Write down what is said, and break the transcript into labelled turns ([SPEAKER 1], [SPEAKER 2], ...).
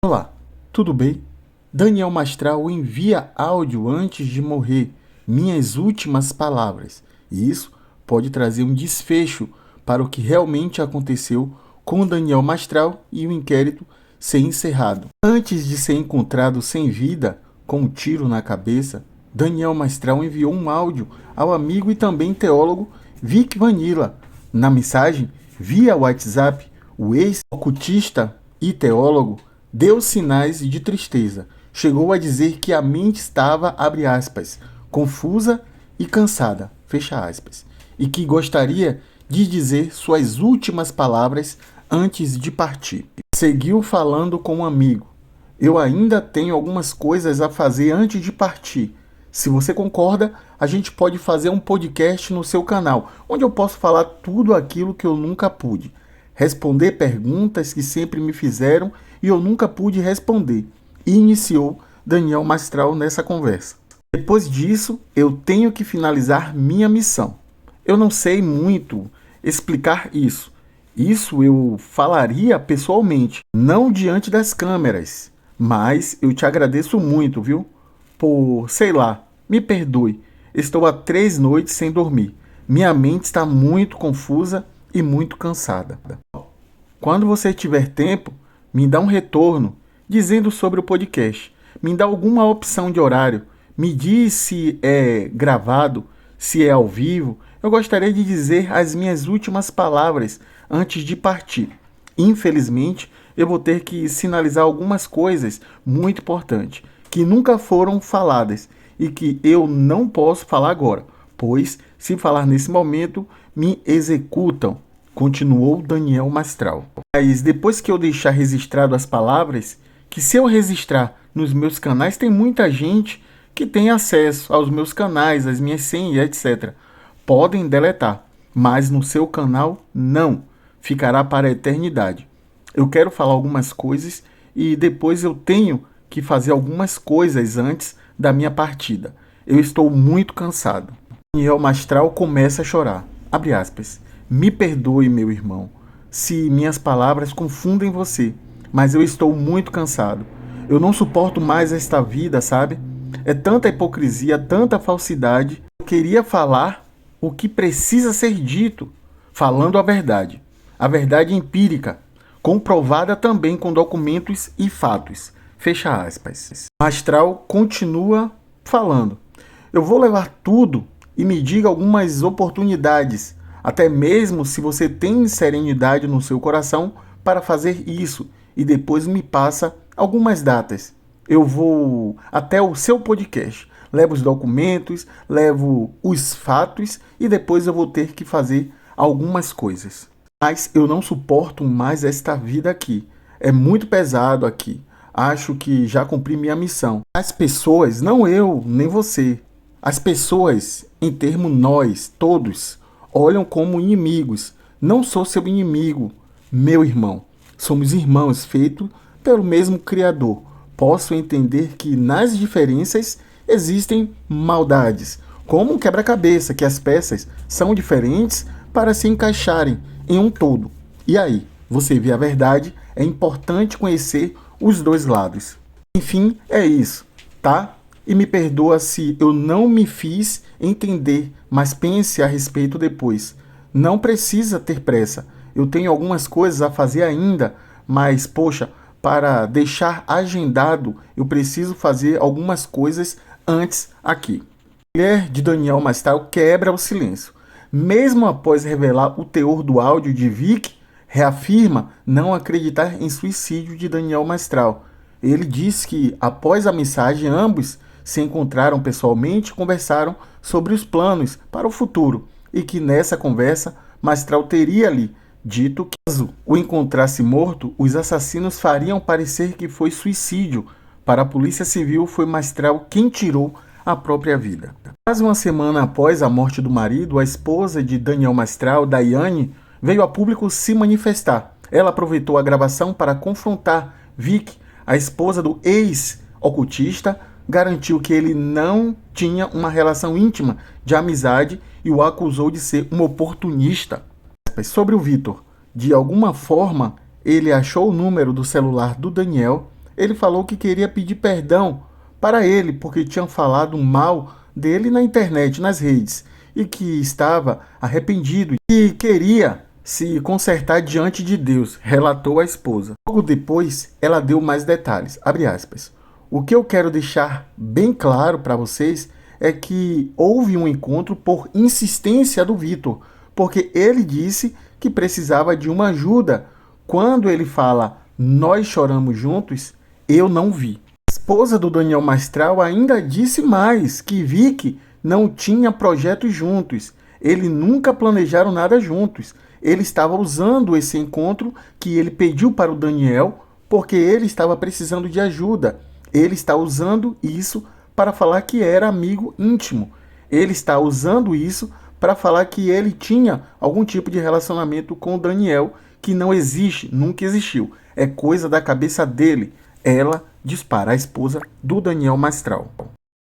[SPEAKER 1] Olá, tudo bem? Daniel Mastral envia áudio antes de morrer, minhas últimas palavras. E isso pode trazer um desfecho para o que realmente aconteceu com Daniel Mastral e o inquérito ser encerrado. Antes de ser encontrado sem vida, com um tiro na cabeça, Daniel Mastral enviou um áudio ao amigo e também teólogo Vic Vanilla. Na mensagem, via WhatsApp, o ex-ocultista e teólogo deu sinais de tristeza. Chegou a dizer que a mente estava, abre aspas, confusa e cansada, fecha aspas, e que gostaria de dizer suas últimas palavras antes de partir. Seguiu falando com um amigo. Eu ainda tenho algumas coisas a fazer antes de partir. Se você concorda, a gente pode fazer um podcast no seu canal, onde eu posso falar tudo aquilo que eu nunca pude. Responder perguntas que sempre me fizeram e eu nunca pude responder. E iniciou Daniel Mastral nessa conversa. Depois disso, eu tenho que finalizar minha missão. Eu não sei muito explicar isso. Isso eu falaria pessoalmente, não diante das câmeras. Mas eu te agradeço muito, viu? Por, sei lá, me perdoe. Estou há 3 noites sem dormir. Minha mente está muito confusa e muito cansada. Quando você tiver tempo, me dá um retorno dizendo sobre o podcast. Me dá alguma opção de horário. Me diz se é gravado, se é ao vivo. Eu gostaria de dizer as minhas últimas palavras antes de partir. Infelizmente, eu vou ter que sinalizar algumas coisas muito importantes que nunca foram faladas e que eu não posso falar agora, pois, se falar nesse momento, me executam. Continuou Daniel Mastral. Mas depois que eu deixar registrado as palavras, que se eu registrar nos meus canais, tem muita gente que tem acesso aos meus canais, às minhas senhas, etc. Podem deletar, mas no seu canal não. Ficará para a eternidade. Eu quero falar algumas coisas e depois eu tenho que fazer algumas coisas antes da minha partida. Eu estou muito cansado. Daniel Mastral começa a chorar. Abre aspas. Me perdoe, meu irmão, se minhas palavras confundem você, mas eu estou muito cansado. Eu não suporto mais esta vida, sabe? É tanta hipocrisia, tanta falsidade. Eu queria falar o que precisa ser dito, falando a verdade empírica, comprovada também com documentos e fatos. Fecha aspas. Mastral continua falando. Eu vou levar tudo e me diga algumas oportunidades, até mesmo se você tem serenidade no seu coração para fazer isso, e depois me passa algumas datas. Eu vou até o seu podcast, levo os documentos, levo os fatos e depois eu vou ter que fazer algumas coisas. Mas eu não suporto mais esta vida aqui. É muito pesado aqui. Acho que já cumpri minha missão. As pessoas, não eu, nem você, as pessoas, em termo nós, todos, olham como inimigos. Não sou seu inimigo, meu irmão. Somos irmãos feitos pelo mesmo Criador. Posso entender que nas diferenças existem maldades, como um quebra-cabeça, que as peças são diferentes para se encaixarem em um todo. E aí, você vê a verdade, é importante conhecer os dois lados. Enfim, é isso, tá? E me perdoa se eu não me fiz entender, mas pense a respeito depois. Não precisa ter pressa. Eu tenho algumas coisas a fazer ainda, mas, poxa, para deixar agendado, eu preciso fazer algumas coisas antes aqui. A mulher de Daniel Mastral quebra o silêncio. Mesmo após revelar o teor do áudio de Vic, reafirma não acreditar em suicídio de Daniel Mastral. Ele diz que, após a mensagem, ambos se encontraram pessoalmente e conversaram sobre os planos para o futuro, e que nessa conversa Mastral teria lhe dito que, caso o encontrasse morto, os assassinos fariam parecer que foi suicídio. Para a Polícia Civil, foi Mastral quem tirou a própria vida. Quase uma semana após a morte do marido, a esposa de Daniel Mastral, Daiane, veio a público se manifestar. Ela aproveitou a gravação para confrontar Vic, a esposa do ex-ocultista, garantiu que ele não tinha uma relação íntima de amizade e o acusou de ser um oportunista. Sobre o Vitor, de alguma forma, ele achou o número do celular do Daniel ele falou que queria pedir perdão para ele, porque tinham falado mal dele na internet, nas redes, e que estava arrependido e queria se consertar diante de Deus, relatou a esposa. Logo depois, ela deu mais detalhes, abre aspas. O que eu quero deixar bem claro para vocês é que houve um encontro por insistência do Vitor, porque ele disse que precisava de uma ajuda. Quando ele fala, nós choramos juntos, eu não vi. A esposa do Daniel Mastral ainda disse mais, que Vicky não tinha projetos juntos. Eles nunca planejaram nada juntos. Ele estava usando esse encontro que ele pediu para o Daniel, porque ele estava precisando de ajuda. Ele está usando isso para falar que era amigo íntimo. Ele está usando isso para falar que ele tinha algum tipo de relacionamento com o Daniel, que não existe, nunca existiu. É coisa da cabeça dele. Ela dispara, a esposa do Daniel Mastral.